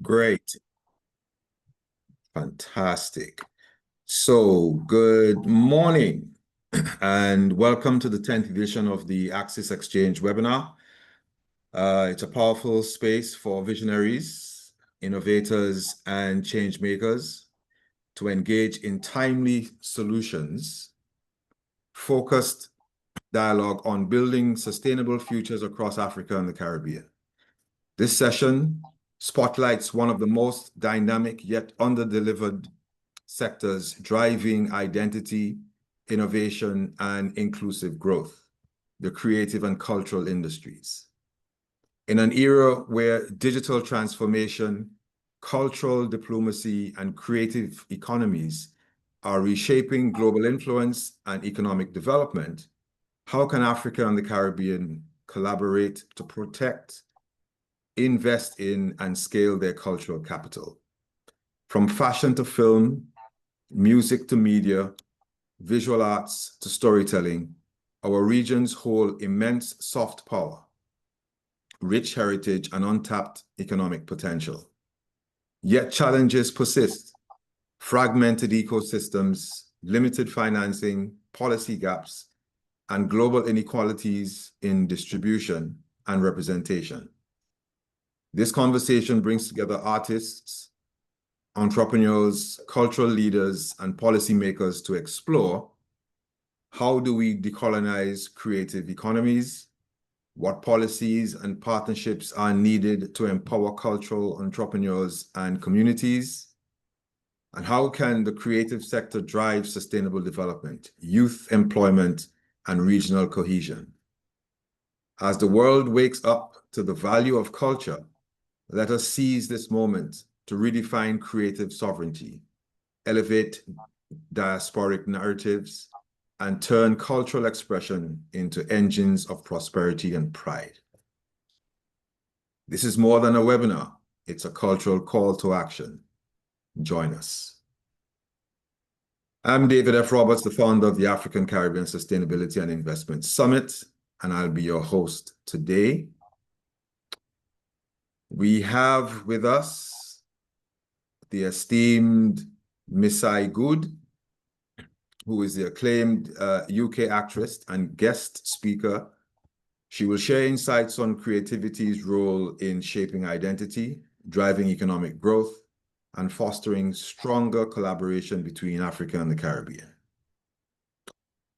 Great. Fantastic. So, good morning and welcome to the 10th edition of the ACSIS Exchange webinar. It's a powerful space for visionaries, innovators, and change makers to engage in timely solutions, focused dialogue on building sustainable futures across Africa and the Caribbean. This session spotlights one of the most dynamic yet under-delivered sectors driving identity, innovation, and inclusive growth, the creative and cultural industries. In an era where digital transformation, cultural diplomacy, and creative economies are reshaping global influence and economic development, how can Africa and the Caribbean collaborate to protect, invest in, and scale their cultural capital? From fashion to film, music to media, visual arts to storytelling, our regions hold immense soft power, rich heritage, and untapped economic potential. Yet challenges persist: fragmented ecosystems, limited financing, policy gaps, and global inequalities in distribution and representation. This conversation brings together artists, entrepreneurs, cultural leaders, and policymakers to explore: how do we decolonize creative economies? What policies and partnerships are needed to empower cultural entrepreneurs and communities? And how can the creative sector drive sustainable development, youth employment, and regional cohesion? As the world wakes up to the value of culture, let us seize this moment to redefine creative sovereignty, elevate diasporic narratives, and turn cultural expression into engines of prosperity and pride. This is more than a webinar. It's a cultural call to action. Join us. I'm David F. Roberts, the founder of the African Caribbean Sustainability and Investment Summit, and I'll be your host today. We have with us the esteemed Misie Goode, who is the acclaimed UK actress and guest speaker. She will share insights on creativity's role in shaping identity, driving economic growth, and fostering stronger collaboration between Africa and the Caribbean.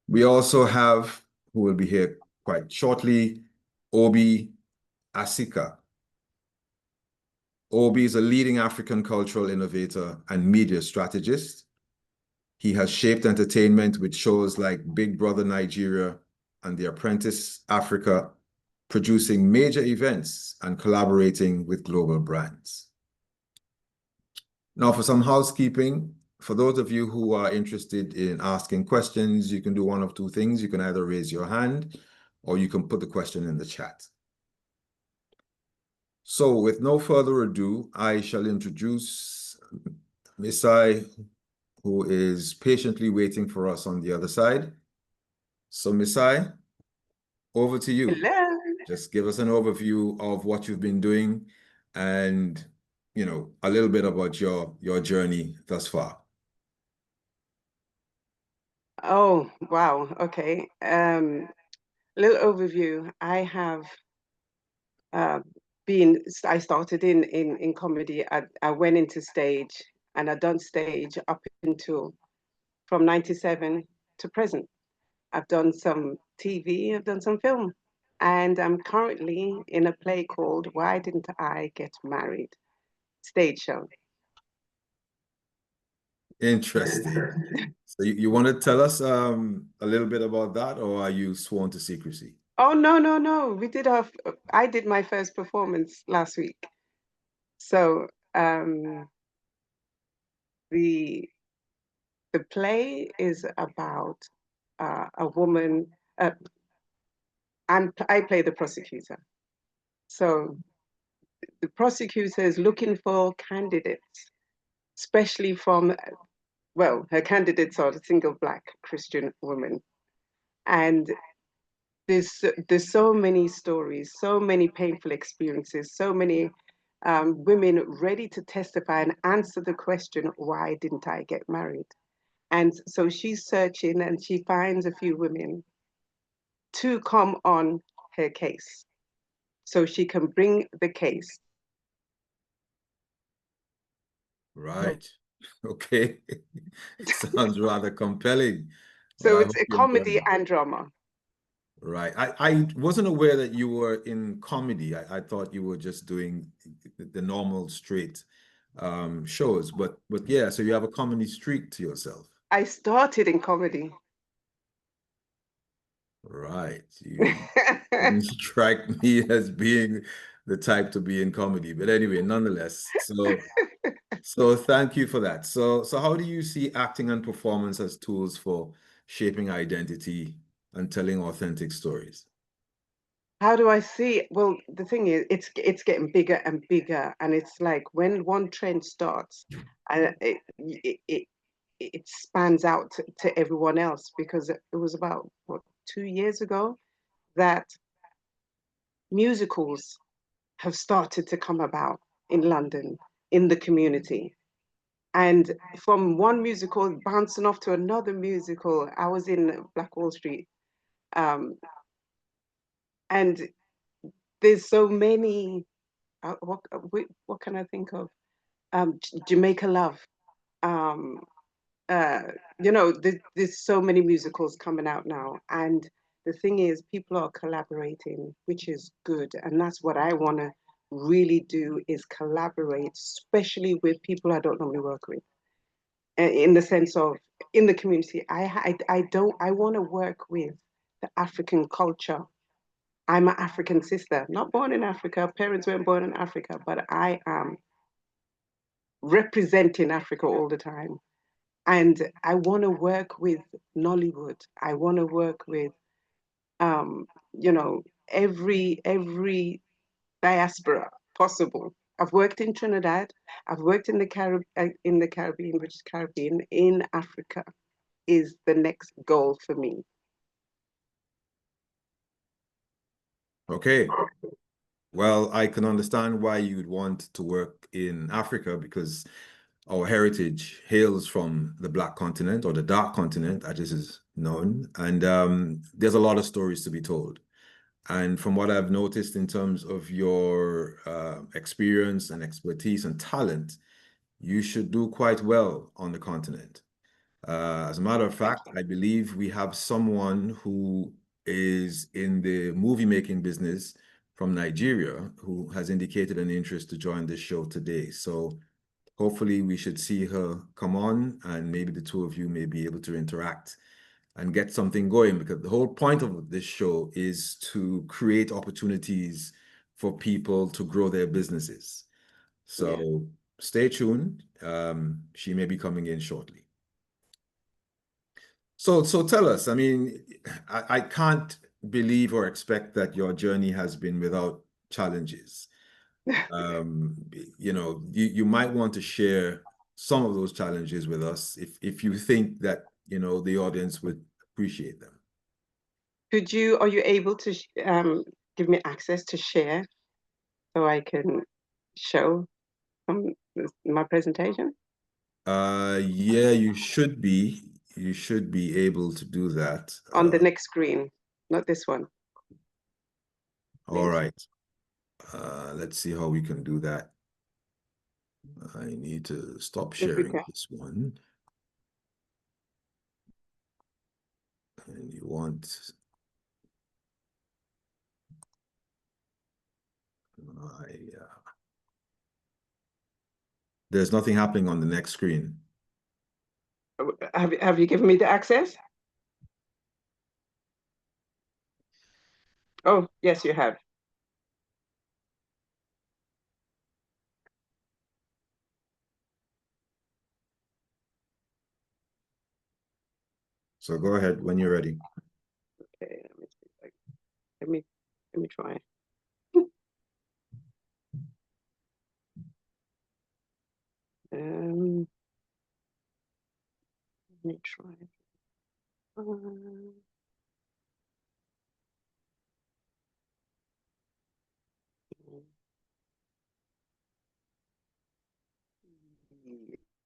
We also have, who will be here quite shortly, Obi Asika. Obi is a leading African cultural innovator and media strategist. He has shaped entertainment with shows like Big Brother Nigeria and The Apprentice Africa, producing major events and collaborating with global brands. Now, for some housekeeping, for those of you who are interested in asking questions, you can do one of two things. You can either raise your hand or you can put the question in the chat. So with no further ado, I shall introduce Misie, who is patiently waiting for us on the other side. So Misie, over to you. Hello. Just give us an overview of what you've been doing and, you know, a little bit about your journey thus far. Oh, wow. Okay. Little overview. I have I started in comedy. I went into stage and I've done stage up until from 97 to present. I've done some TV, I've done some film, and I'm currently in a play called Why Didn't I Get Married? Stage show. Interesting. So you want to tell us a little bit about that, or are you sworn to secrecy? Oh, no. I did my first performance last week. So the play is about a woman. I play the prosecutor. So the prosecutor is looking for candidates, especially from, well, her candidates are the single Black Christian women. And there's so many stories, so many painful experiences, so many women ready to testify and answer the question, why didn't I get married? And so she's searching and she finds a few women to come on her case so she can bring the case. Right. Okay. Sounds rather compelling. Well, So I it's hope a you enjoy comedy it. and drama. Right. I wasn't aware that you were in comedy. I thought you were just doing the normal straight shows. But yeah, so you have a comedy streak to yourself. I started in comedy. Right. You didn't strike me as being the type to be in comedy. But anyway, nonetheless, so thank you for that. So how do you see acting and performance as tools for shaping identity and telling authentic stories? How do I see it? Well, the thing is, it's getting bigger and bigger, and it's like when one trend starts, and it spans out to everyone else because it was about what 2 years ago that musicals have started to come about in London in the community. And from one musical bouncing off to another musical, I was in Black Wall Street, um, and there's so many. What can I think of? Jamaica Love. Um, uh, there's so many musicals coming out now, and the thing is, people are collaborating, which is good, and that's what I want to really do is collaborate, especially with people I don't normally work with, in the sense of in the community. I want to work with the African culture. I'm an African sister, not born in Africa. Parents weren't born in Africa, but I am representing Africa all the time. And I want to work with Nollywood. I want to work with, um, you know, every diaspora possible. I've worked in Trinidad. I've worked in the Caribbean, British Caribbean. In Africa is the next goal for me. Okay. Well, I can understand why you'd want to work in Africa because our heritage hails from the Black continent or the Dark continent, as it is known. And there's a lot of stories to be told. And from what I've noticed in terms of your experience and expertise and talent, you should do quite well on the continent. As a matter of Thank fact, you. I believe we have someone who is in the movie making business from Nigeria who has indicated an interest to join this show today. So hopefully we should see her come on and maybe the two of you may be able to interact and get something going because the whole point of this show is to create opportunities for people to grow their businesses. Yeah. So stay tuned. She may be coming in shortly. So tell us, I mean, I can't believe or expect that your journey has been without challenges. Um, you might want to share some of those challenges with us if you think that, the audience would appreciate them. Are you able to give me access to share so I can show my presentation Yeah, you should be able to do that. on the next screen, not this one, All please? right. Let's see how we can do that. I need to stop If we sharing can. this one. And you want, there's nothing happening on the next screen. Have you given me the access? Oh, yes, you have. So go ahead when you're ready. Okay, let me see. Let me let me try. Um, let me try. Um,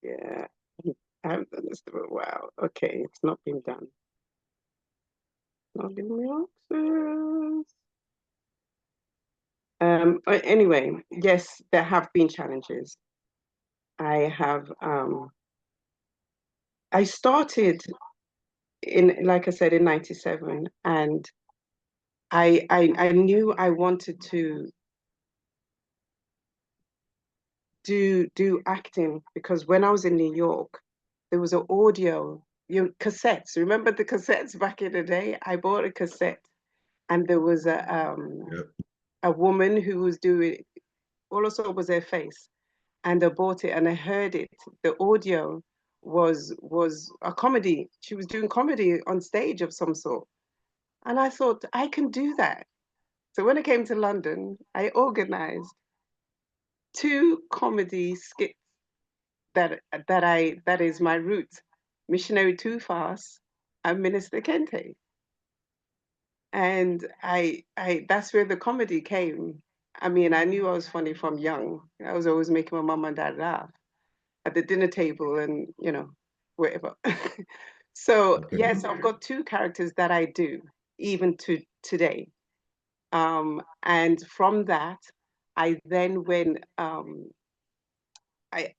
Yeah, I haven't done this for a while. Okay, it's not been done. Not giving me access. Anyway, yes, there have been challenges. I have I started in, like I said, in 97, and I knew I wanted to do acting because when I was in New York, there was an audio, cassettes. Remember the cassettes back in the day? I bought a cassette, and there was Yep. a woman who was doing, all I saw was her face, and I bought it and I heard it. The audio was a comedy. She was doing comedy on stage of some sort, and I thought I can do that. So when I came to London, I organized two comedy skits that is my route. Missionary Too Fast and Minister Kente. And I that's where the comedy came. I mean, I knew I was funny from young. I was always making my mom and dad laugh at the dinner table and, wherever. So Okay. yes, I've got two characters that I do, even to today. And from that, I then went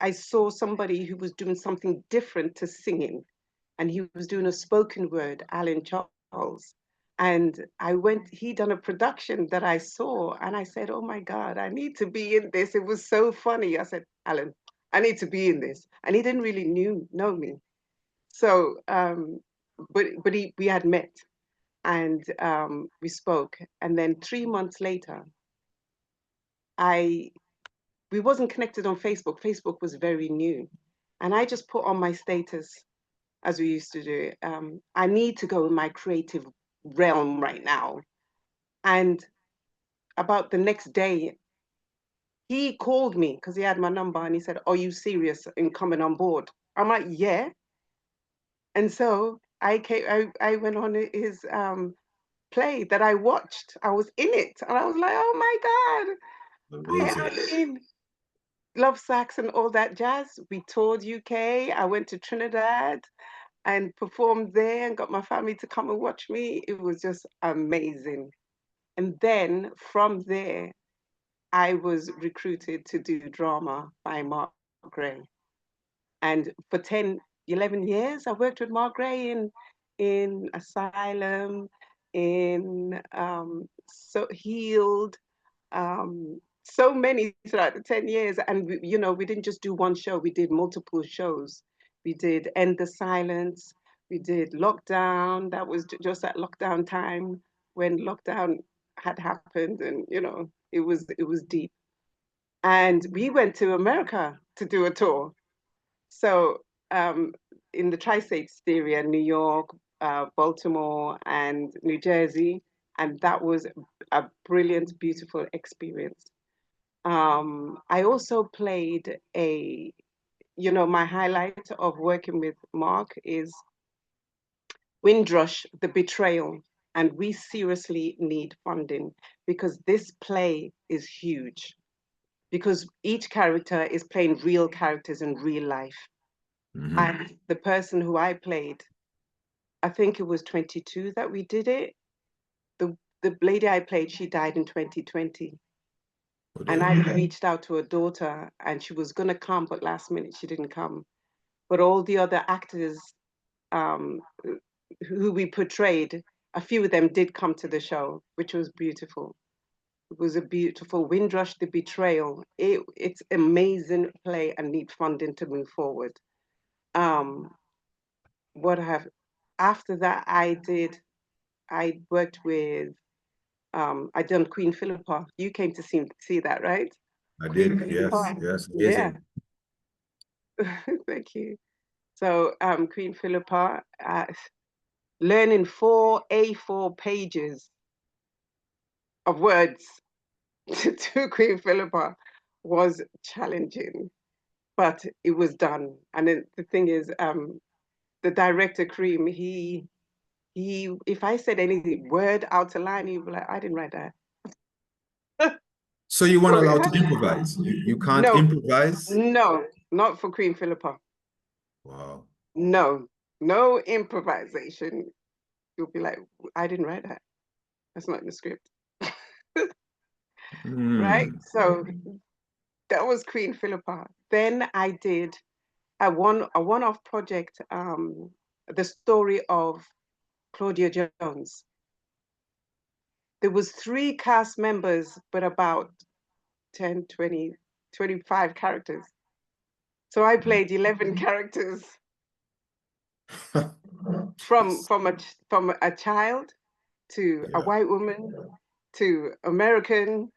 I saw somebody who was doing something different to singing, and he was doing a spoken word, Alan Charles. And he done a production that I saw, and I said, oh my God, I need to be in this. It was so funny. I said, Alan, I need to be in this. And he didn't really know me. So, but we had met and we spoke. And then 3 months later, I we wasn't connected on Facebook. Facebook was very new. And I just put on my status, as we used to do, I need to go in my creative realm right now. And about the next day, he called me because he had my number and he said, are you serious in coming on board? I'm like, yeah. And so I went on his play that I watched. I was in it and I was like, oh my God, I Amazing. am in Love Sax and all that jazz. We toured UK. I went to Trinidad and performed there and got my family to come and watch me. It was just amazing. And then from there, I was recruited to do drama by Mark Gray. And for 10, 11 years, I worked with Mark Gray in Asylum, in So Healed, so many throughout the 10 years. And, we didn't just do one show, we did multiple shows. We did End the Silence, we did Lockdown. That was just at lockdown time when lockdown had happened and, it was deep. And we went to America to do a tour. So in the tri-states area, New York, Baltimore, and New Jersey, and that was a brilliant, beautiful experience. I also played my highlight of working with Mark is Windrush, The Betrayal, and we seriously need funding because this play is huge because each character is playing real characters in real life. Mm-hmm. And the person who I played, I think it was 22 that we did it. The lady I played, she died in 2020. Oh, And I damn. reached out to her daughter and she was gonna come, but last minute she didn't come. But all the other actors um, who we portrayed, a few of them did come to the show, which was beautiful. It was a beautiful Windrush, The Betrayal. It's amazing play and need funding to move forward. Um, what have After that I worked with I done Queen Philippa. You came to see that, right? I Queen did. Yes. Philippa. Yes. Yeah. Amazing. Thank you. So Queen Philippa, learning 4 A4 pages of words to Queen Philippa was challenging, but it was done. And then the thing is, the director Cream, if I said any word out of line, he'd be like, I didn't write that. So you weren't So we allowed to had improvise. You can't no, improvise. no, not for Queen Philippa. Wow. No, no improvisation. You'll be like, I didn't write that. That's not in the script. Right? Mm. So that was Queen Philippa. Then I did a one-off project, the story of Claudia Jones. There was 3 cast members, but about 10, 20, 25 characters. So I played 11 characters from a child to a Yeah. white woman to American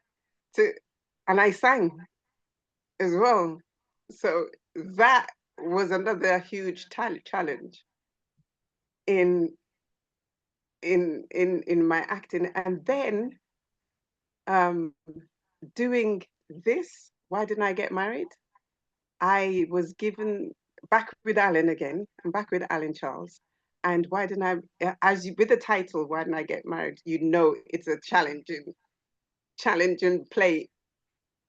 to, and I sang as well. So that was another huge challenge in in my acting. And then um, doing this, why didn't I get married? I was given back with Alan again. I'm back with Alan Charles. And why didn't I, as you, with the title, why didn't I get married? You know, it's a challenging play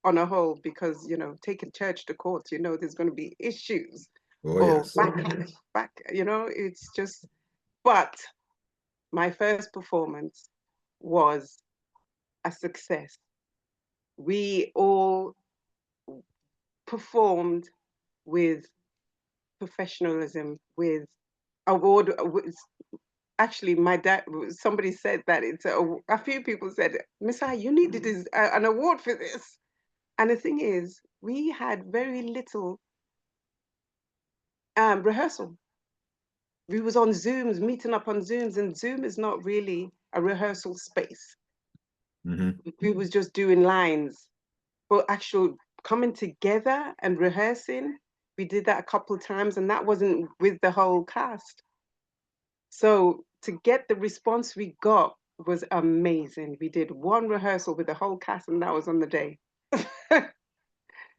on a whole, because, you know, taking church to court, you know, there's going to be issues Oh, or yes. back, you know, it's just, but my first performance was a success. We all performed with professionalism, with award. Actually, my dad, somebody said that it's a few people said, Misie, you needed an award for this. And the thing is, we had very little rehearsal. We was on Zooms, meeting up on Zooms, and Zoom is not really a rehearsal space. Mm-hmm. We was just doing lines, but actual coming together and rehearsing, we did that a couple of times, and that wasn't with the whole cast. So to get the response we got was amazing. We did one rehearsal with the whole cast, and that was on the day.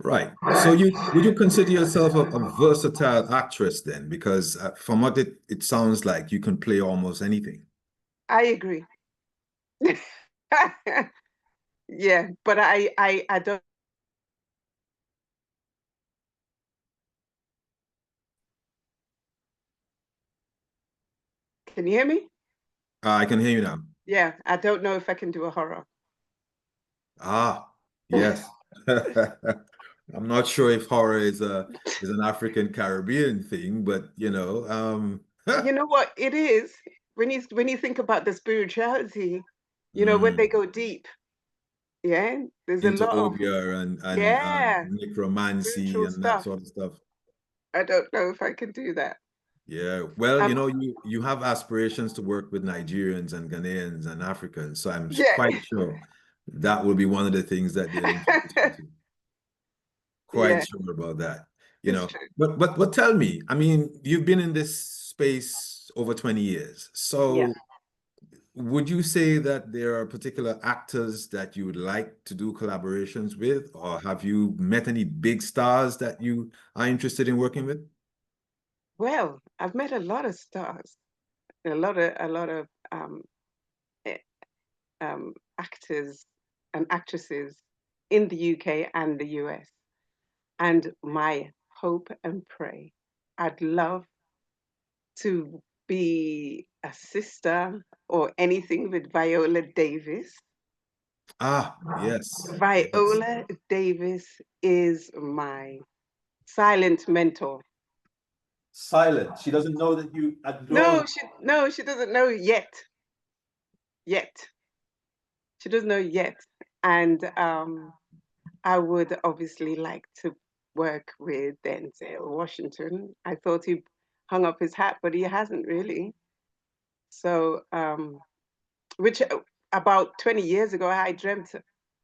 Right. So would you consider yourself a versatile actress then? Because from what it sounds like, you can play almost anything. I agree. Yeah, but I don't. Can you hear me? I can hear you now. Yeah, I don't know if I can do a horror. Ah, yes. I'm not sure if horror is an African Caribbean thing, but You know what it is, when you think about the spirituality, you know, when they mm, go deep, yeah, there's a into lot of, obia and yeah, necromancy spiritual and that stuff. sort of stuff. I don't know if I can do that. Yeah, well, Um, you have aspirations to work with Nigerians and Ghanaians and Africans, so I'm yeah, quite sure that will be one of the things that they'll introduce you to. Quite yeah, sure about that, it's true. But tell me, I mean, you've been in this space over 20 years. Yeah. So would you say that there are particular actors that you would like to do collaborations with, or have you met any big stars that you are interested in working with? Well, I've met a lot of stars, a lot of eh, actors and actresses in the UK and the US. And my hope and pray, I'd love to be a sister or anything with Viola Davis. Ah, yes, yes. Viola Davis is my silent mentor. Silent. She doesn't know that you adore her. No, she doesn't know yet. Yet. She doesn't know yet. And I would obviously like to work with Denzel Washington. I thought he hung up his hat, but he hasn't really. So, which about 20 years ago, I dreamt,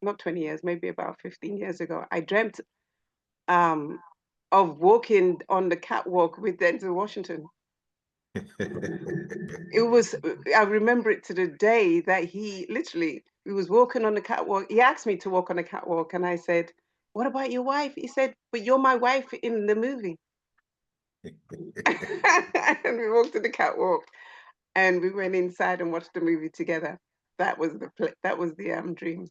not 20 years, maybe about 15 years ago, I dreamt um, of walking on the catwalk with Denzel Washington. It was, I remember it to the day that he literally, he was walking on the catwalk. He asked me to walk on the catwalk, and I said, "What about your wife?" He said, "But you're my wife in the movie." And we walked to the catwalk, and we went inside and watched the movie together. That was the dream.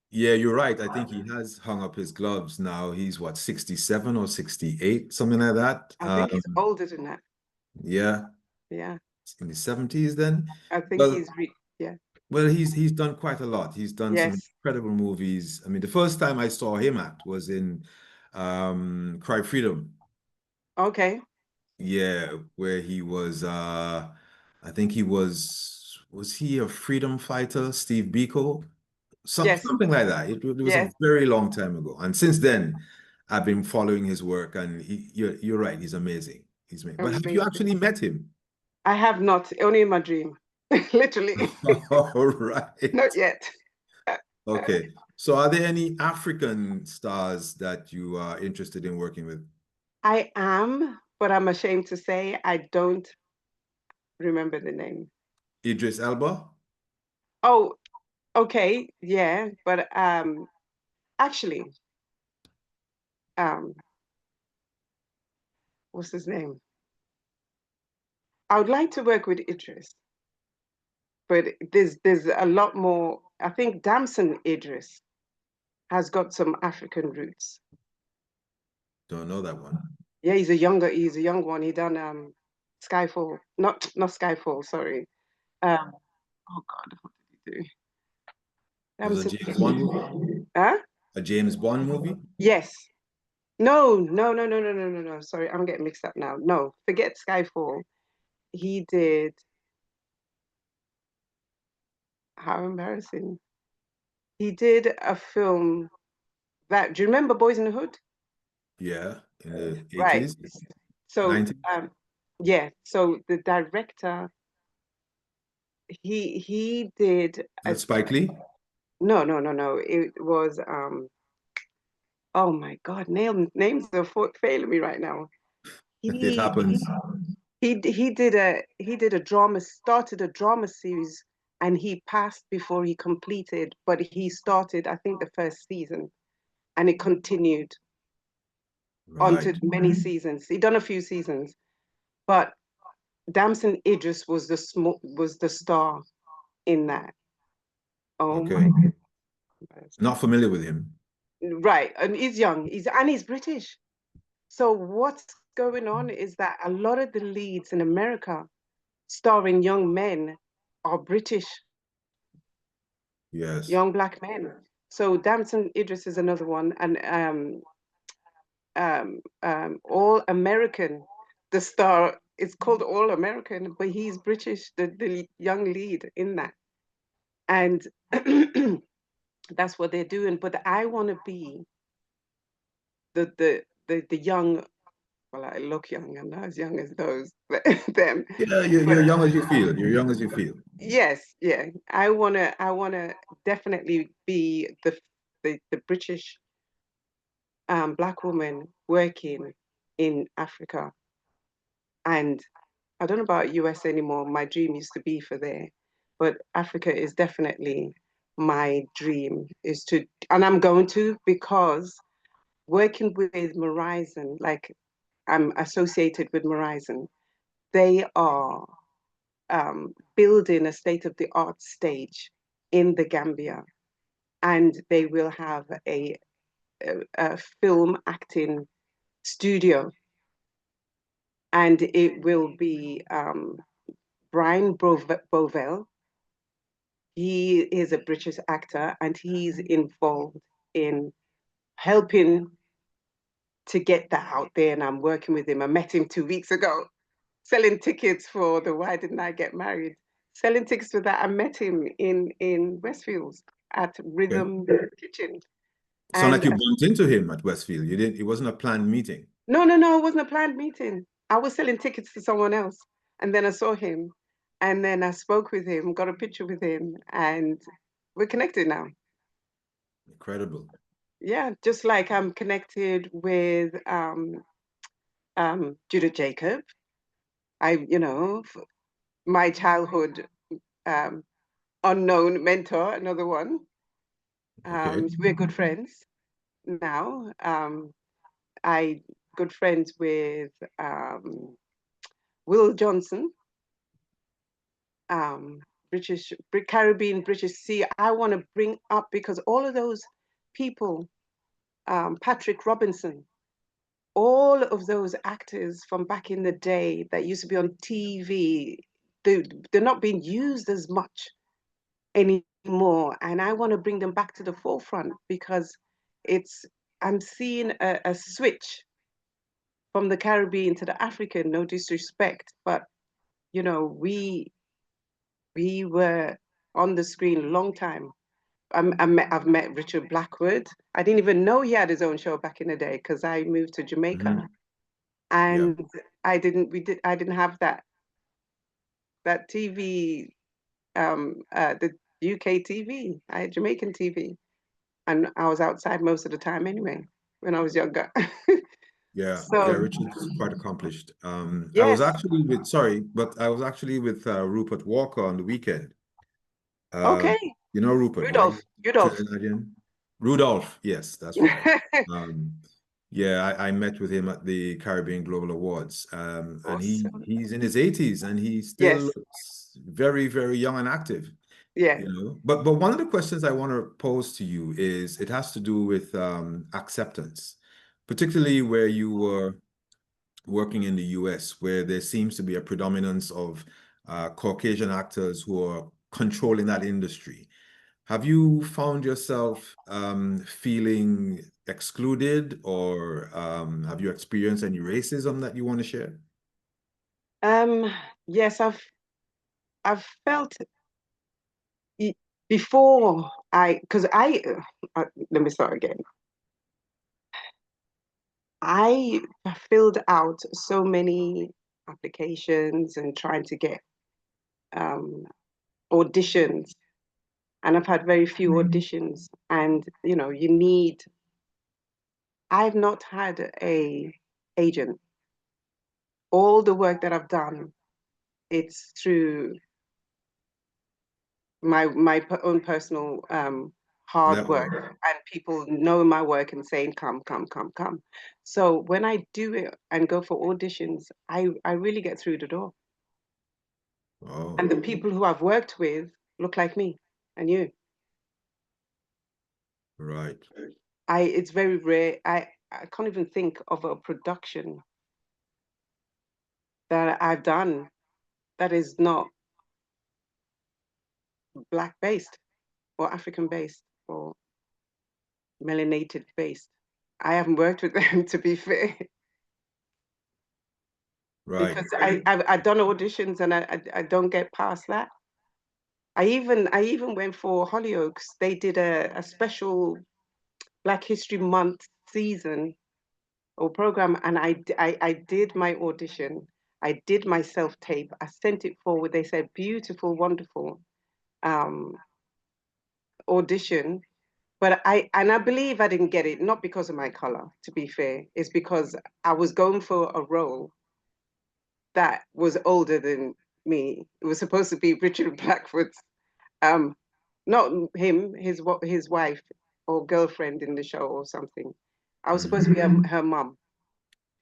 Yeah, you're right. I think he has hung up his gloves now. He's what, 67 or 68, something like that. I think he's older than that. Yeah, Yeah, in his 70s then. I think Well, he's yeah. well, he's done quite a lot. He's done some Yes. incredible movies. I mean, the first time I saw him act was in Cry Freedom. Okay. Yeah, where he was I think was he a freedom fighter, Steve Biko? Yes. Something like that. It was a Yes. very long time ago. And since then, I've been following his work, and you're right, he's amazing. He's amazing. But have you Amazing. actually met him? I have not, only in my dream. Literally. All right. Not yet. Okay. So are there any African stars that you are interested in working with? I am, but I'm ashamed to say I don't remember the name. Idris Elba? Oh, okay, yeah, but actually, um, what's his name? I would like to work with Idris, but there's a lot more. I think Damson Idris has got some African roots. Don't know that one. Yeah, he's a young one. He done Skyfall, not Skyfall, sorry. Um, oh God, what did he do? Was it a Damson James Bond movie? Idris. Huh? A James Bond movie? Yes. No, no, no, no, no, no, no, no. Sorry, I'm getting mixed up now. No, forget Skyfall. He did, how embarrassing. He did a film that, do you remember Boys in the Hood? Yeah, in the Right. 80s, So, 90s. yeah, so the director, he did Is it Spike Lee? no, no, no, no. It was oh my God, names are failing me right now. It He happens. he did a drama, started a drama series, and he passed before he completed, but he started, I think, the first season, and it continued on to Right. many seasons. He done a few seasons, but Damson Idris was the star in that. Oh my Okay. goodness. Not familiar with him. Right, and he's young. He's British. So what's going on is that a lot of the leads in America starring young men are British, Yes. young black men. So Damson Idris is another one, and All American, the star is called All American, but he's British, the young lead in that, and that's what they're doing. But I want to be the young. Well, I look young. I'm not as young as those them, Yeah, but you're young as you feel. You're young as you feel. yes, yeah. I wanna definitely be the British black woman working in Africa. And I don't know about US anymore. My dream used to be for there, but Africa is definitely my dream is to, and I'm going to because working with Verizon, like I'm associated with Verizon, they are building a state-of-the-art stage in the Gambia, and they will have a film acting studio, and it will be Brian Bovell. He is a British actor, and he's involved in helping to get that out there. And I'm working with him. I met him 2 weeks ago, selling tickets for the Why Didn't I Get Married? Selling tickets for that. I met him in Westfields at Okay. Rhythm Kitchen. Sound like And you bumped into him at Westfield. You didn't, it wasn't a planned meeting. no, no, no, it wasn't a planned meeting. I was selling tickets to someone else. And then I saw him. And then I spoke with him, got a picture with him, and we're connected now. Incredible. Yeah, just like I'm connected with Judith Jacob. My childhood um, unknown mentor, another one. Okay. We're good friends now. I good friends with Will Johnson. Caribbean, British Sea, I want to bring up, because all of those people, Patrick Robinson, all of those actors from back in the day that used to be on TV, they're not being used as much anymore. And I want to bring them back to the forefront, because I'm seeing a switch from the Caribbean to the African, no disrespect, but we were on the screen a long time. I've met Richard Blackwood. I didn't even know he had his own show back in the day, because I moved to Jamaica, Yeah. and I didn't have that TV, the UK TV. I had Jamaican TV, and I was outside most of the time anyway when I was younger. Yeah, yeah, So Richard's quite accomplished. I was yes, actually with, sorry, but I was actually with Rupert Walker on the weekend. okay, You know Rupert, right? Rudolph. Trinidadian. Rudolph, yes, that's right. Um, yeah, I met with him at the Caribbean Global Awards. And Awesome. he's in his 80s and he still Yes, looks very, very young and active. yeah. But one of the questions I want to pose to you is it has to do with acceptance, particularly where you were working in the US, where there seems to be a predominance of Caucasian actors who are controlling that industry. Have you found yourself feeling excluded, or have you experienced any racism that you want to share? Um, yes, I've felt before because let me start again. I filled out so many applications and trying to get um, auditions, and I've had very few auditions. And I've not had a agent. All the work that I've done, it's through my own personal hard work, Network. and people know my work and saying come, come, come, come. So when I do it and go for auditions, I really get through the door, and Oh, the people who I've worked with look like me and you. right. It's very rare. I can't even think of a production that I've done that is not black based or African based or melanated based. I haven't worked with them, to be fair, Right. because I've done auditions and I don't get past that. I even went for Hollyoaks. They did a special Black History Month season or program, and I did my audition. I did my self tape. I sent it forward. They said beautiful, wonderful um, audition. But I believe I didn't get it, not because of my color, to be fair. It's because I was going for a role that was older than me. It was supposed to be Richard Blackwood's, um, not him, his wife or girlfriend in the show or something. I was supposed to be her mum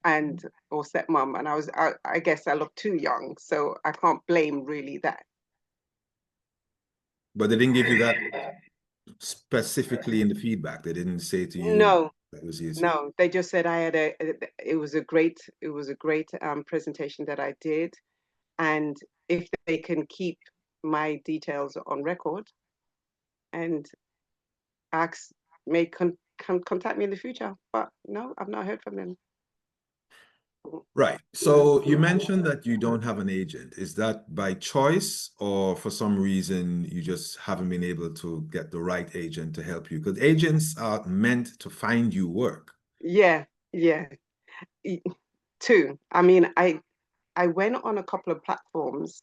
and or stepmom, and I guess I looked too young, so I can't blame really that. But they didn't give you that specifically in the feedback. They didn't say to you No, that was easy. no, they just said I had it was a great presentation that I did, and if they can keep my details on record and ask may contact me in the future. But no, I've not heard from them. Right. So you mentioned that you don't have an agent. Is that by choice or for some reason you just haven't been able to get the right agent to help you? Because agents are meant to find you work. Yeah, yeah. E- Two. I mean, I went on a couple of platforms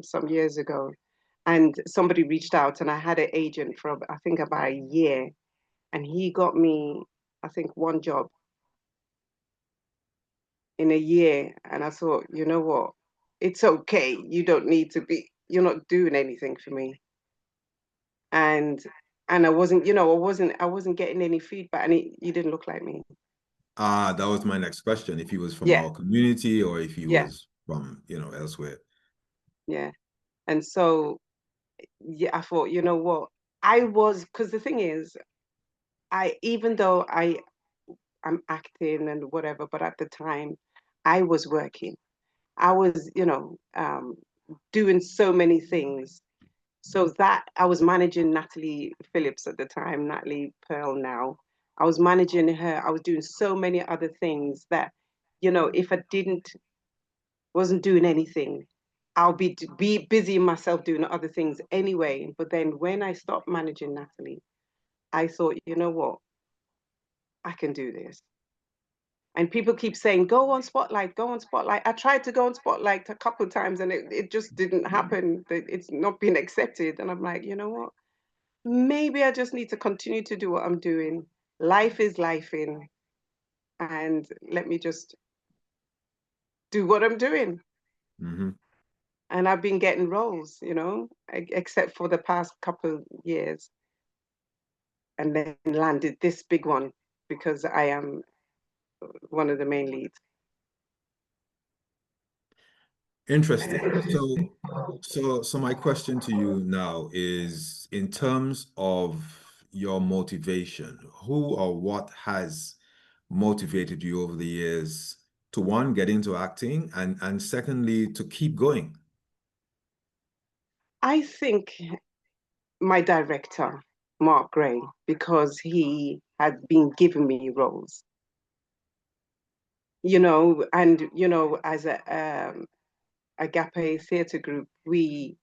some years ago, and somebody reached out, and I had an agent for I think about a year, and he got me, I think, one job in a year, and I thought, you know what, it's okay. You don't need to be. You're not doing anything for me, and I wasn't, I wasn't getting any feedback, and he didn't look like me. Ah, that was my next question. If he was from Yeah, our community or if he yeah, was from, elsewhere. yeah, and so. yeah, I thought, you know what, I was, because the thing is, even though I'm acting and whatever, but at the time I was working. I was, doing so many things. So that I was managing Natalie Phillips at the time, Natalie Pearl now. I was managing her. I was doing so many other things that, if I wasn't doing anything, I'll be busy myself doing other things anyway. But then when I stopped managing Natalie, I thought, you know what, I can do this. And people keep saying, go on Spotlight, go on Spotlight. I tried to go on Spotlight a couple of times and it just didn't happen. It's not been accepted. And I'm like, you know what? Maybe I just need to continue to do what I'm doing. Life is life in, and let me just do what I'm doing. Mm-hmm. And I've been getting roles, except for the past couple of years, and then landed this big one because I am one of the main leads. Interesting. So my question to you now is, in terms of your motivation, who or what has motivated you over the years to, one, get into acting, and secondly, to keep going? I think my director, Mark Gray, because he had been giving me roles, and as a Agape theatre group, it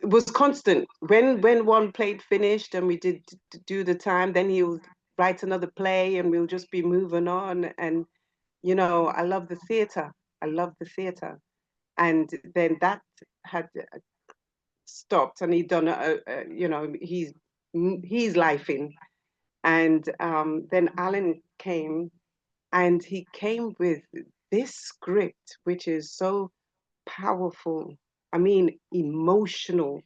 was constant. When one play finished and we did do the time, then he'll write another play and we'll just be moving on. And I love the theatre. I love the theatre. And then that had stopped, and he'd done he's life in. And then Alan came, and he came with this script, which is so powerful. I mean, emotional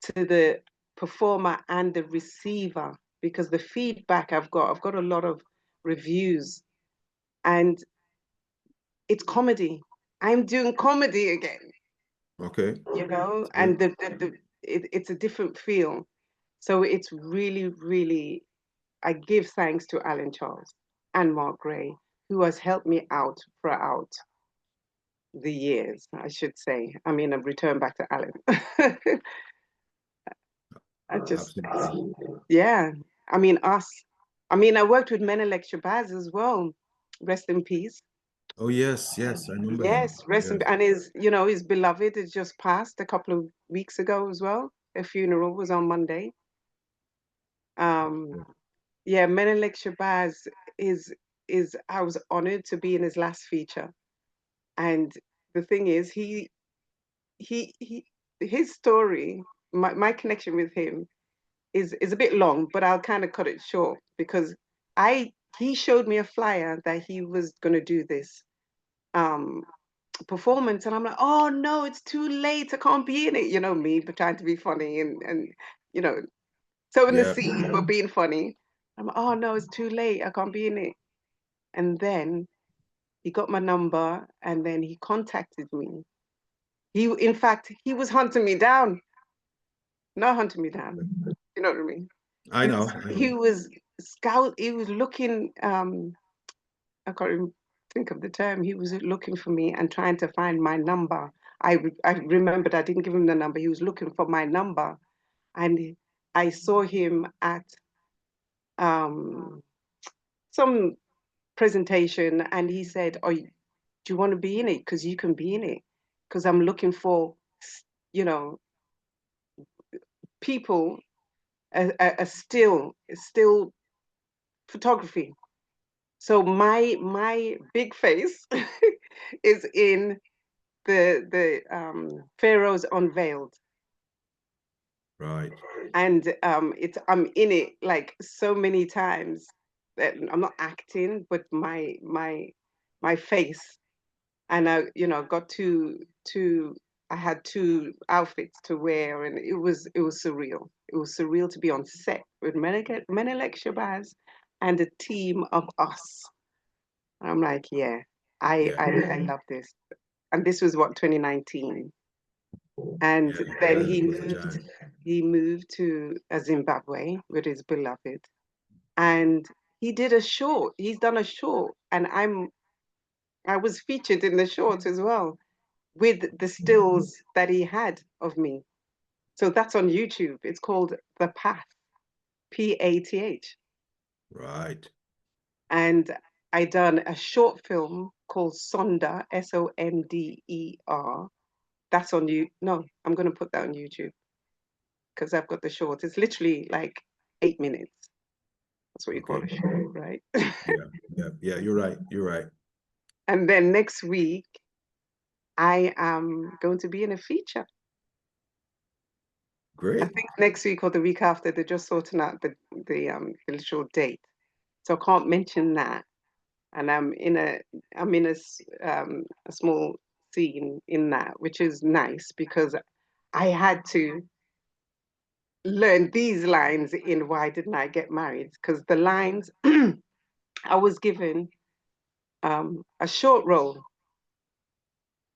to the performer and the receiver, because the feedback I've got a lot of reviews, and it's comedy. I'm doing comedy again, Okay. and it's a different feel. So it's really, really, I give thanks to Alan Charles and Mark Gray, who has helped me out throughout the years, I should say. I mean, I've returned back to Alan. I just, Absolutely. yeah. I mean, us. I mean, I worked with Menelik Shabazz as well. Rest in peace. Oh, yes, yes, I remember him. Yes, rest in Yes. and his beloved has just passed a couple of weeks ago as well. Their funeral was on Monday. Um, yeah, Menelik Shabazz is I was honored to be in his last feature. And the thing is, he his story, my connection with him is a bit long, but I'll kind of cut it short because he showed me a flyer that he was going to do this um performance, and I'm like, oh no, it's too late, I can't be in it. You know me, but trying to be funny and you know so in the Yeah. scene, but being funny. I'm like, oh no, it's too late, I can't be in it. And then he got my number, and then he contacted me. In fact, he was hunting me down, not hunting me down. You know what I mean? I know, I He know. was he was looking, I can't even think of the term. He was looking for me and trying to find my number. I remembered I didn't give him the number. He was looking for my number. And I saw him at um, some presentation, and he said, oh, do you want to be in it? Because you can be in it. Because I'm looking for, you know, people, a still photography. So my big face is in the Pharaohs Unveiled, Right. and it's I'm in it like so many times that I'm not acting, but my face, and I got two I had two outfits to wear, and it was surreal. It was surreal to be on set with Menelek Shabazz and a team of us. I'm like, yeah, I Yeah. I, I love this. And this was what, 2019. And Yeah, then that was a giant. he moved to Zimbabwe with his beloved, and he did a short. He's done a short, and I was featured in the short as well with the stills that he had of me. So that's on YouTube. It's called The Path, Path. Right. And I done a short film called Sonder, Sonder. That's on you. No, I'm going to put that on YouTube because I've got the short. It's literally like 8 minutes. That's what you call Okay. a short, right? Yeah. Yeah. Yeah. You're right. You're right. And then next week, I am going to be in a feature. I Great. think next week or the week after, they're just sorting out the literal date. So I can't mention that. And I'm in a small scene in that, which is nice because I had to learn these lines in Why Didn't I Get Married? Because the lines I was given a short role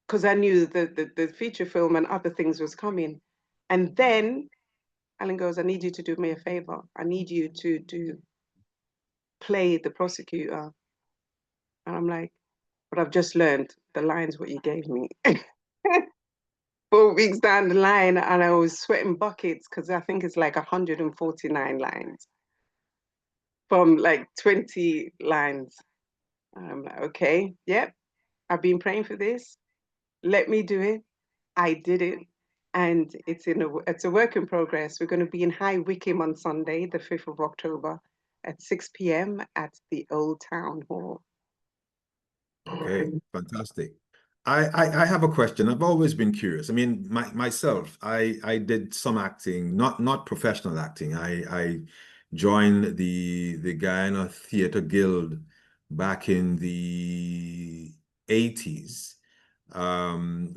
because I knew the feature film and other things was coming. And then Alan goes, I need you to do me a favor. I need you to play the prosecutor. And I'm like, but I've just learned the lines what you gave me. 4 weeks down the line, and I was sweating buckets because I think it's like 149 lines from like 20 lines. And I'm like, okay, yep, I've been praying for this. Let me do it. I did it. And it's a work in progress. We're going to be in High Wycombe on Sunday, the 5th of October at 6 p.m. at the Old Town Hall. Okay, fantastic. I have a question. I've always been curious. I mean, myself, I did some acting, not professional acting. I joined the Guyana Theatre Guild back in the 80s,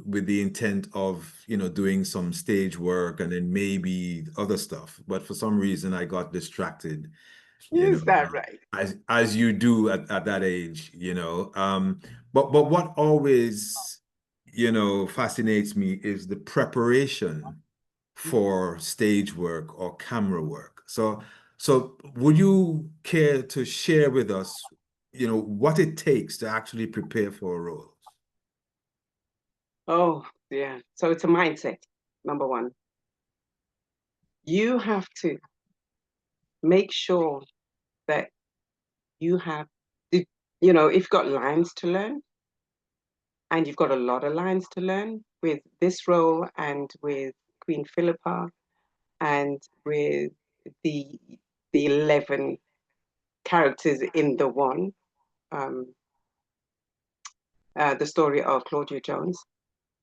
with the intent of, doing some stage work and then maybe other stuff. But for some reason, I got distracted, you know, Is that right? as you do at that age, but what always, fascinates me is the preparation for stage work or camera work. So would you care to share with us, what it takes to actually prepare for a role? Oh, yeah. So it's a mindset, number one. You have to make sure that you have, the, if you've got lines to learn, and you've got a lot of lines to learn with this role and with Queen Philippa and with the the 11 characters in the one, um, the story of Claudia Jones.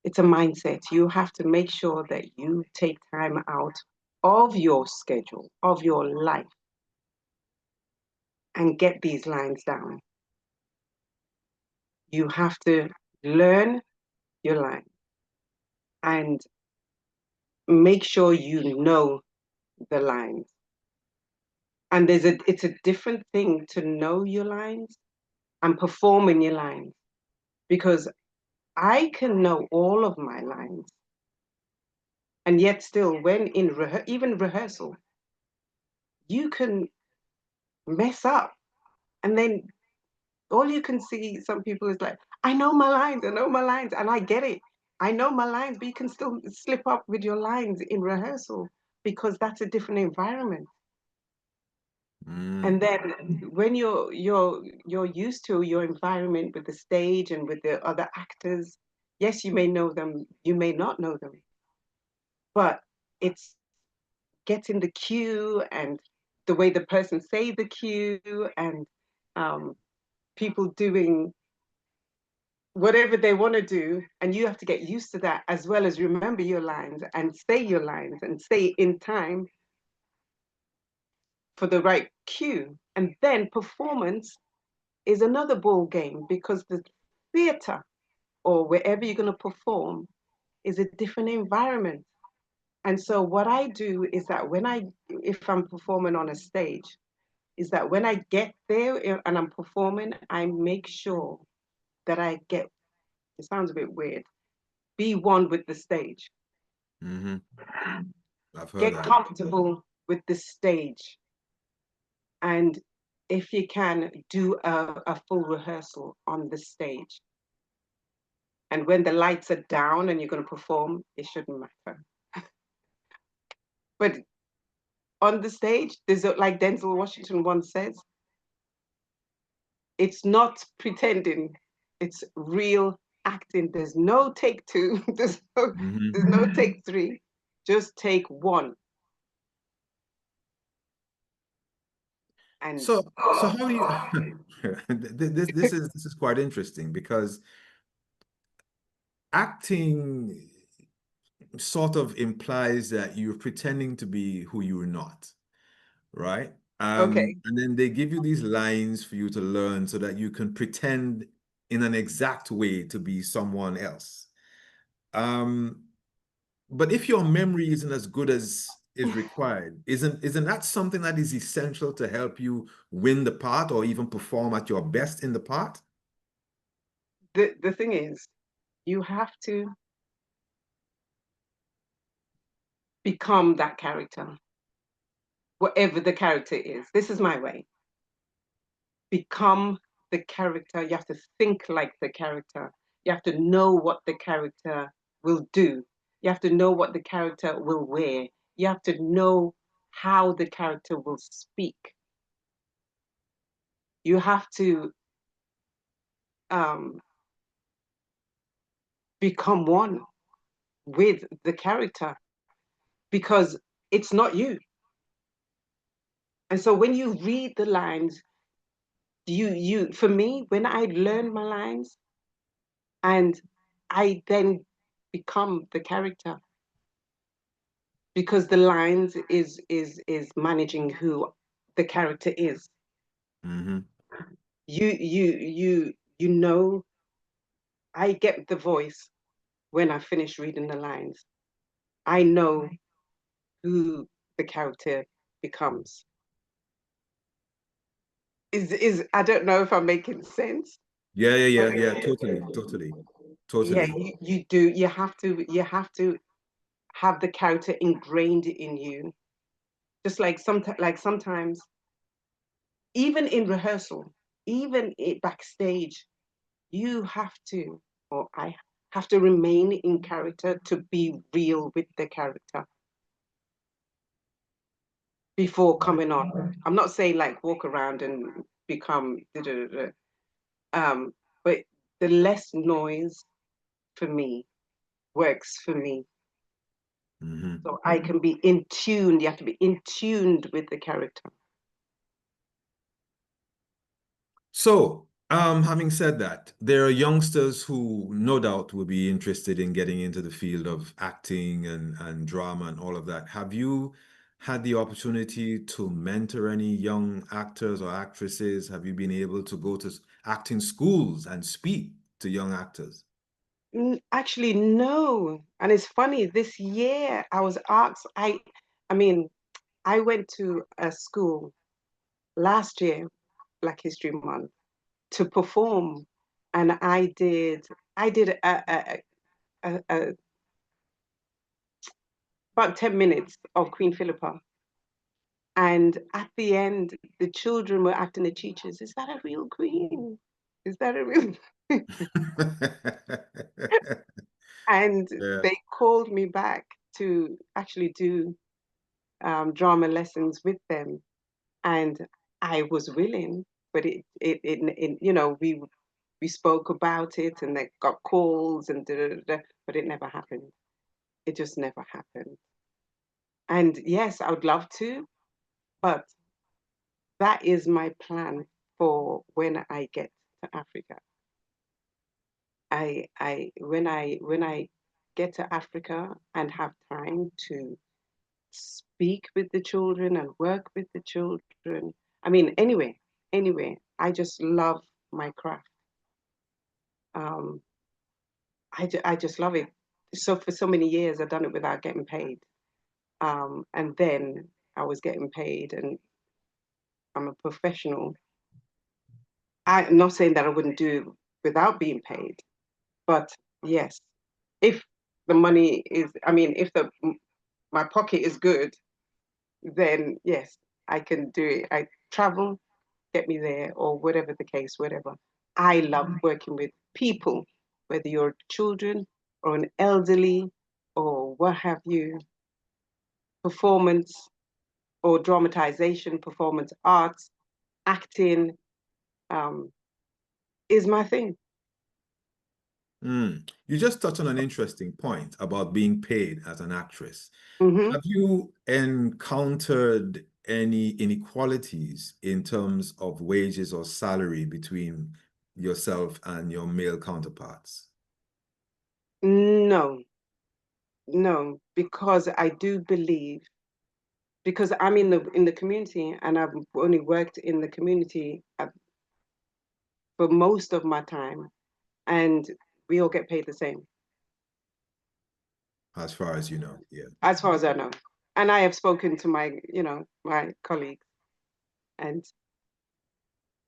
It's a mindset. You have to make sure that you take time out of your schedule, of your life, and get these lines down. You have to learn your line and make sure you know the lines. And it's a different thing to know your lines and perform in your lines because I can know all of my lines, and yet still, when in even rehearsal, you can mess up, and then all you can see some people is like, I know my lines, and I get it. I know my lines, but you can still slip up with your lines in rehearsal because that's a different environment. Mm, And then when you're used to your environment with the stage and with the other actors, yes, you may know them, you may not know them, but it's getting the cue and the way the person say the cue and um, people doing whatever they want to do, and you have to get used to that as well as remember your lines and say your lines and say in time for the right cue. And then performance is another ball game because the theater or wherever you're going to perform is a different environment. And so what I do is that if I'm performing on a stage, is that when I get there and I'm performing, I make sure that it sounds a bit weird, be one with the stage. Mm-hmm. I've heard Get that. comfortable with the stage. And if you can, do a full rehearsal on the stage. And when the lights are down and you're going to perform, it shouldn't matter. But on the stage, there's like Denzel Washington once says, it's not pretending, it's real acting. There's no take two, Mm-hmm. there's no take three, just take one. And So how are you? This is quite interesting because acting sort of implies that you're pretending to be who you're not, right? okay, And then they give you these lines for you to learn so that you can pretend in an exact way to be someone else. Um, but if your memory isn't as good as is required, isn't that something that is essential to help you win the part or even perform at your best in the part? the thing is, you have to become that character, whatever the character is. This is my way. Become the character. You have to think like the character. You have to know what the character will do. You have to know what the character will wear. You have to know how the character will speak. You have to um, become one with the character because it's not you. And so when you read the lines, for me, when I learn my lines and I then become the character because the lines is managing who the character is. Mm-hmm. You know, I get the voice when I finish reading the lines. I know who the character becomes. Is I don't know if I'm making sense, but Yeah. yeah, Totally. you do. You have to have the character ingrained in you. Just like sometimes, even in rehearsal, even backstage, you have to, or I have to remain in character to be real with the character before coming on. I'm not saying like walk around and become da, da, da, da. But the less noise for me works for me. Mm-hmm. So I can be in tune. You have to be in tuned with the character. So, having said that, there are youngsters who no doubt will be interested in getting into the field of acting and drama and all of that. Have you had the opportunity to mentor any young actors or actresses? Have you been able to go to acting schools and speak to young actors? Actually, no. And it's funny, this year I was asked, I mean, I went to a school last year, Black History Month, to perform. And I did about 10 minutes of Queen Philippa. And at the end, the children were asking the teachers, is that a real queen? Is that a real? And Yeah. they called me back to actually do drama lessons with them. And I was willing, but we spoke about it and they got calls and da, da, da, da, but it never happened. It just never happened. And yes, I would love to, but that is my plan for when I get to Africa. When I get to Africa and have time to speak with the children and work with the children. I mean, anyway, I just love my craft. Um, I just love it. So for so many years, I've done it without getting paid. And then I was getting paid, and I'm a professional. I'm not saying that I wouldn't do it without being paid, but yes, if the money is, I mean, if my pocket is good, then yes, I can do it. I travel, get me there, or whatever the case, whatever. I love working with people, whether you're children or an elderly or what have you, performance or dramatization, performance arts, acting, um, is my thing. You just touched on an interesting point about being paid as an actress. Mm-hmm. Have you encountered any inequalities in terms of wages or salary between yourself and your male counterparts? No, no, because I do believe, because I'm in the community and I've only worked in the community for most of my time, and we all get paid the same, As far as you know, yeah. as far as I know. And I have spoken to my, my colleagues, and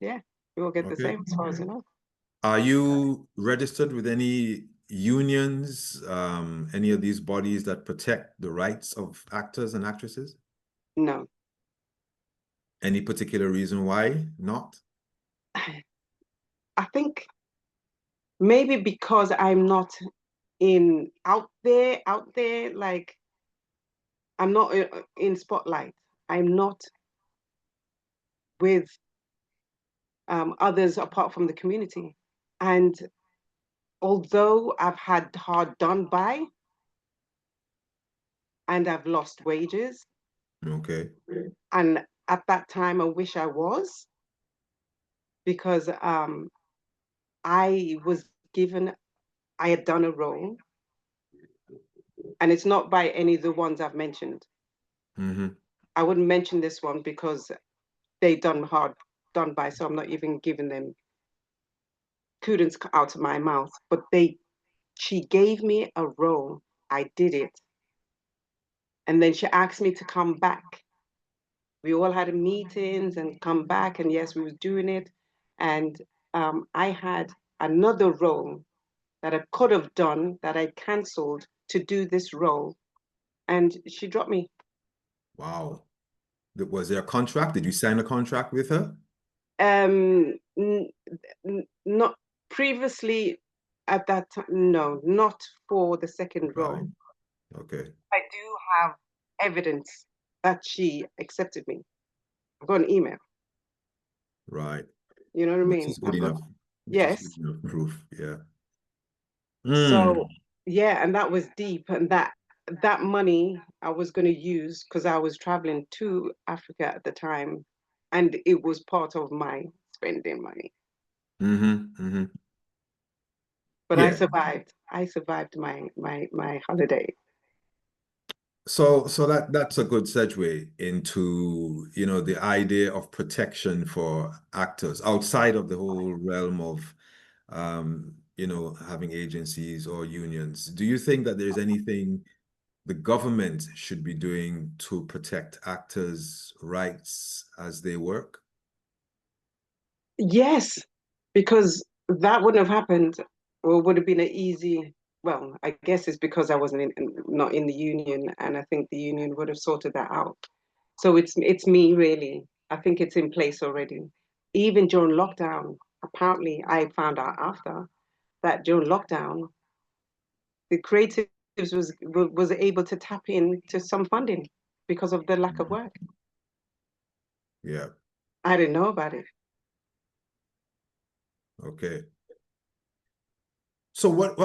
yeah, we all get the Okay. same as far as I know. Are you registered with any unions, any of these bodies that protect the rights of actors and actresses? No. Any particular reason why not? I think maybe because I'm not out there, like I'm not in spotlight. I'm not with others apart from the community. And although I've had hard done by and I've lost wages, Okay. and at that time I wish I was, because I was given, I had done a role, and it's not by any of the ones I've mentioned. Mm-hmm. I wouldn't mention this one because they done hard done by, so I'm not even giving them kudos out of my mouth. But she gave me a role, I did it, and then she asked me to come back. We all had meetings and come back, and yes, we was doing it, and I had another role that I could have done that I cancelled to do this role, and she dropped me. Wow. Was there a contract? Did you sign a contract with her? Not previously at that time, no, not for the second Right. role. Okay. I do have evidence that she accepted me. I've got an email. Right. You know what I Which mean? is good I've got, enough. Which is good yes. enough proof. Yeah. So Mm. yeah, and that was deep, and that money I was going to use because I was traveling to Africa at the time, and it was part of my spending money. Mm-hmm. Mm-hmm. But I Yeah. survived. I survived my holiday. So that's a good segue into, the idea of protection for actors outside of the whole realm of, having agencies or unions. Do you think that there's anything the government should be doing to protect actors' rights as they work? Yes, because that wouldn't have happened, or would have been an easy. Well, I guess it's because I wasn't not in the union, and I think the union would have sorted that out. So it's me really. I think it's in place already. Even during lockdown, apparently I found out after that during lockdown, the creatives was able to tap into some funding because of the lack of Mhm. work. Yeah. I didn't know about it. Okay. So what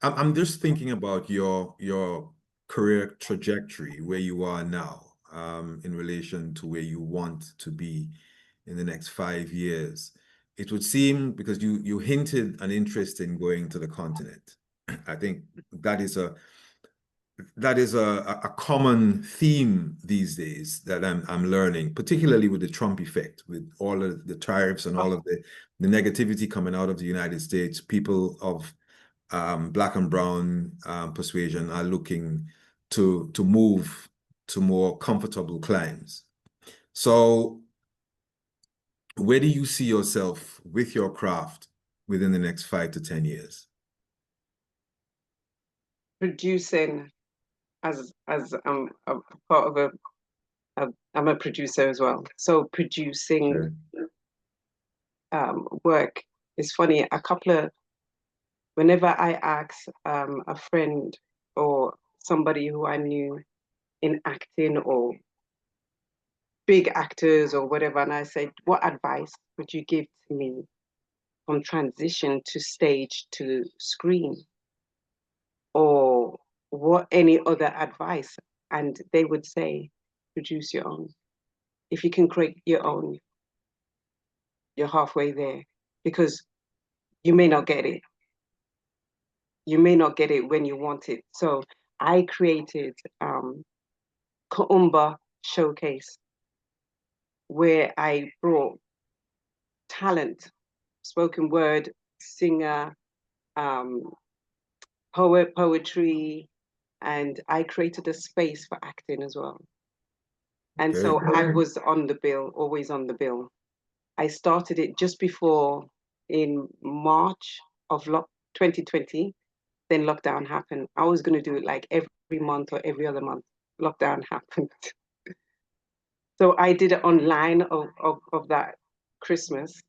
I'm just thinking about your career trajectory, where you are now, in relation to where you want to be in the next 5 years. It would seem, because you hinted an interest in going to the continent. I think that is a a common theme these days that I'm learning, particularly with the Trump effect, with all of the tariffs and all of the negativity coming out of the United States. People of Black and brown persuasion are looking to move to more comfortable climes. So where do you see yourself with your craft within the next 5 to 10 years? producing as I'm a part of I'm a producer as well. So producing work is funny. Whenever I ask a friend or somebody who I knew in acting or big actors or whatever, and I said, what advice would you give to me from transition to stage to screen? Or what any other advice? And they would say, produce your own. If you can create your own, you're halfway there because you may not get it. You may not get it when you want it. So I created Kaumba Showcase where I brought talent, spoken word, singer, um, poetry, and I created a space for acting as well. And so I was on the bill, always on the bill. I started it just before in March of 2020, then lockdown happened. I was going to do it like every month or every other month. Lockdown happened. So I did it online of that Christmas,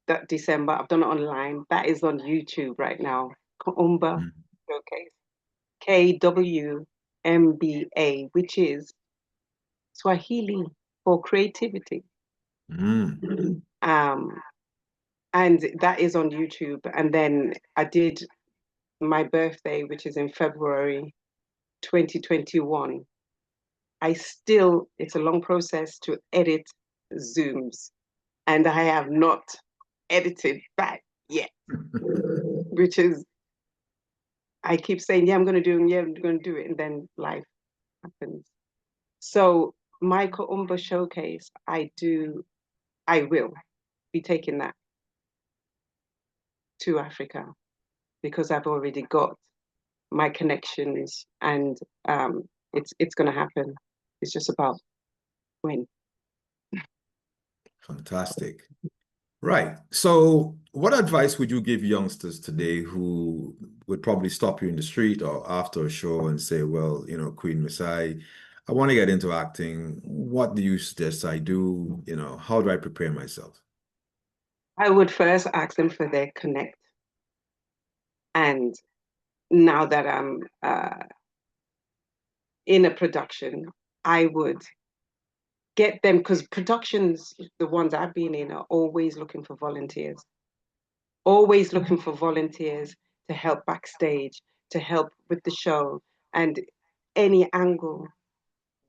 that December. I've done it online. That is on YouTube right now. Kaumba Showcase. KWMBA, which is Swahili for creativity. And that is on YouTube. And then I did my birthday, which is in February 2021. It's a long process to edit Zooms, and I have not edited that yet, which is, I keep saying, yeah, I'm going to do it, yeah, I'm going to do it, and then life happens. So my Kaumba Showcase, I will be taking that to Africa because I've already got my connections, and it's going to happen. It's just about when. Fantastic. Right. So what advice would you give youngsters today who would probably stop you in the street or after a show and say, well, you know, Queen Misie, I want to get into acting. What do you suggest I do? You know, how do I prepare myself? I would first ask them for their connect. And now that I'm in a production, I would get them, because productions, the ones I've been in, are always looking for volunteers. Always looking for volunteers to help backstage, to help with the show, and any angle.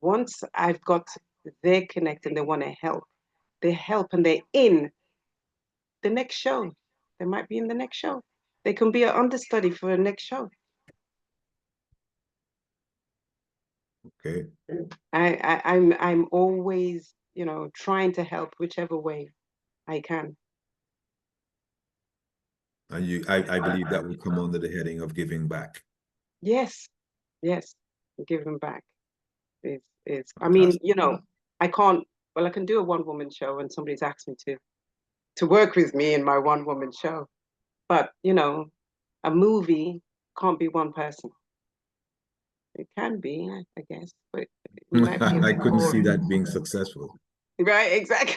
Once I've got their connect and they want to help, they help and they're in the next show. They might be in the next show. They can be an understudy for the next show. Okay. I'm always, trying to help whichever way I can. And I believe that will come under the heading of giving back. Yes, yes, give them back. I mean, Fantastic. I can't. Well, I can do a one-woman show, and somebody's asked me to work with me in my one-woman show. But a movie can't be one person. It can be, I guess, but it might be I couldn't see boring. that being successful. Right, exactly.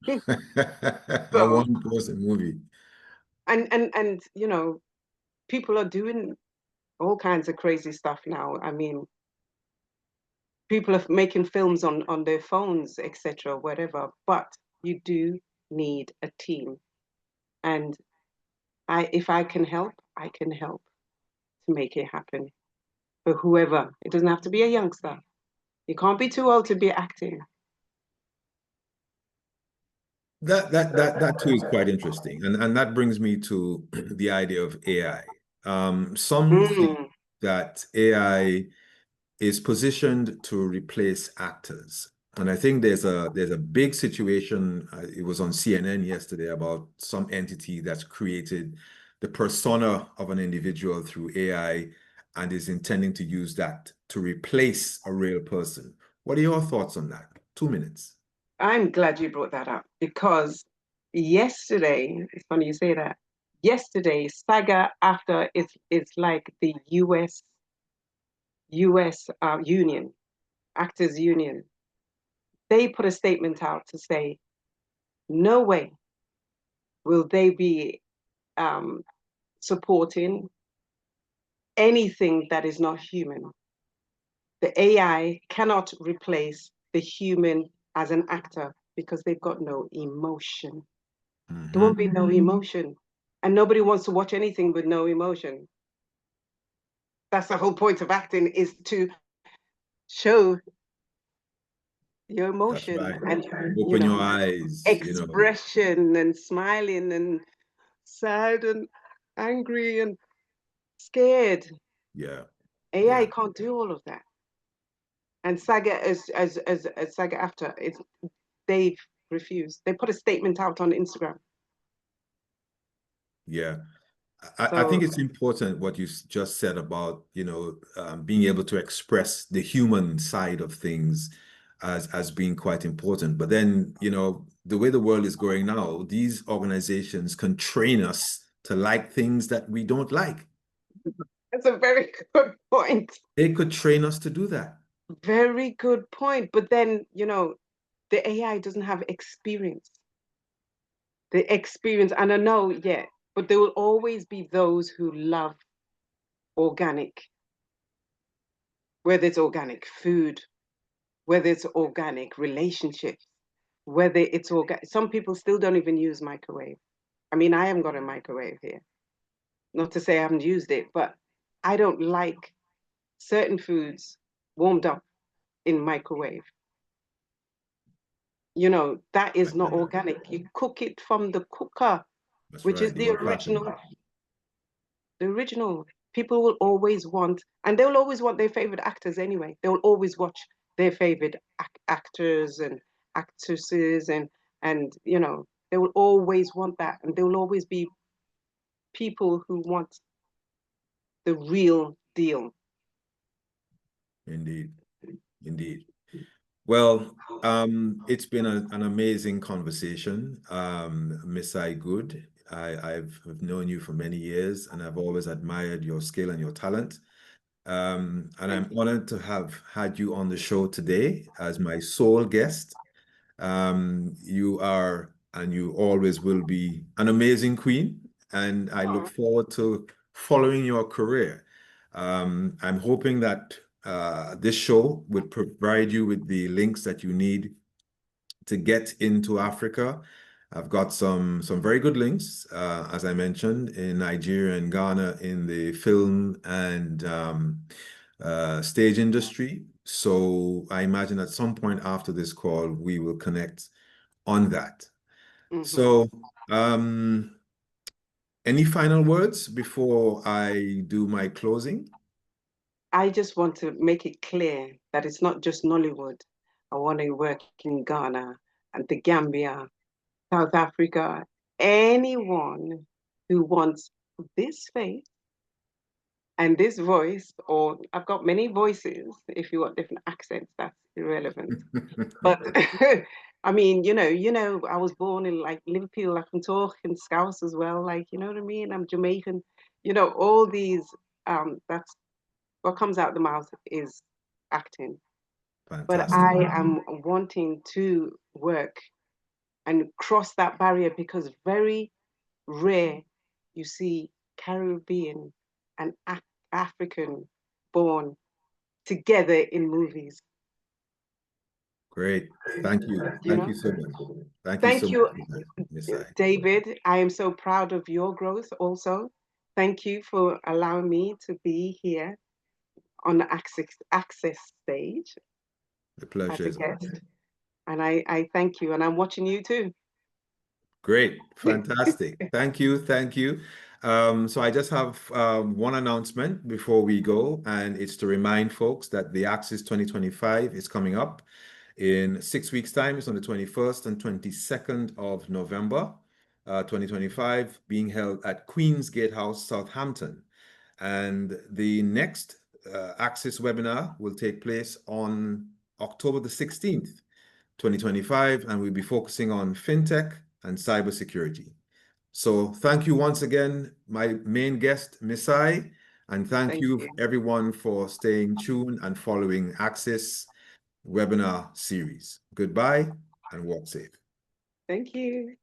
A So, one-person movie. and people are doing all kinds of crazy stuff now. I mean, people are making films on their phones, etc., whatever. But you do need a team, and if I can help, I can help to make it happen for whoever. It doesn't have to be a youngster. You can't be too old to be acting. That too is quite interesting, and that brings me to the idea of AI. Some think Mm. that AI is positioned to replace actors, and I think there's a big situation. It was on CNN yesterday about some entity that's created the persona of an individual through AI and is intending to use that to replace a real person. What are your thoughts on that? 2 minutes. I'm glad you brought that up because yesterday, it's funny you say that. yesterday, SAGA after is like the US union, actors union. They put a statement out to say, no way will they be supporting anything that is not human. The AI cannot replace the human as an actor because they've got no emotion. There won't be no emotion. And nobody wants to watch anything with no emotion. That's the whole point of acting, is to show your That's emotion right. and Open your eyes, you know. expression and smiling and sad and angry and scared. Yeah. AI Yeah. can't do all of that. And SAGA as SAGA after they've refused. They put a statement out on Instagram. Yeah. I think So it's important what you just said about, being able to express the human side of things as being quite important. But then, the way the world is going now, these organizations can train us to like things that we don't like. that's a very good point. They could train us to do that. Very good point. But then, the AI doesn't have experience. The experience, and I know, yeah, but there will always be those who love organic, whether it's organic food, whether it's organic relationships, whether it's organic. Some people still don't even use microwave. I mean, I haven't got a microwave here. Not to say I haven't used it, but I don't like certain foods warmed up in microwave. That is not organic. You cook it from the cooker, That's which is right. The the old fashioned. original. The original. People will always want, and they'll always want their favorite actors anyway. They'll always watch their favorite actors and actresses, and they will always want that, and there will always be people who want the real deal. Indeed. Indeed. Well, it's been an amazing conversation, Misie Goode. I've known you for many years, and I've always admired your skill and your talent. And I'm honored to have had you on the show today as my sole guest. You are, and you always will be, an amazing queen, and I look forward to following your career. I'm hoping that this show will provide you with the links that you need to get into Africa. I've got some very good links, as I mentioned, in Nigeria and Ghana in the film and stage industry. So I imagine at some point after this call, we will connect on that. So, any final words before I do my closing? I just want to make it clear that it's not just Nollywood. I want to work in Ghana and the Gambia, South Africa, anyone who wants this face and this voice, or I've got many voices. If you want different accents, that's irrelevant. But I mean, I was born in like Liverpool. I can talk in Scouse as well. Like, you know what I mean? I'm Jamaican. All these. That's what comes out the mouth is acting. But Fantastic. I am wanting to work and cross that barrier because very rare you see Caribbean and African born together in movies. Great. Thank you. You Thank know, you so much. Thank you so thank much you, for that, Miss I. David. I am so proud of your growth also. Thank you for allowing me to be here on the Access stage The as pleasure a is all. guest. And I thank you. And I'm watching you too. Great. Fantastic. Thank you. Thank you. So I just have one announcement before we go, and it's to remind folks that the ACSIS 2025 is coming up in 6 weeks' time. It's on the 21st and 22nd of November, 2025, being held at Queen's Gatehouse, Southampton. And the next ACSIS webinar will take place on October the 16th, 2025, and we'll be focusing on fintech and cybersecurity. So thank you once again, my main guest, Misie, and thank you everyone for staying tuned and following ACSIS webinar series. Goodbye and walk safe. Thank you.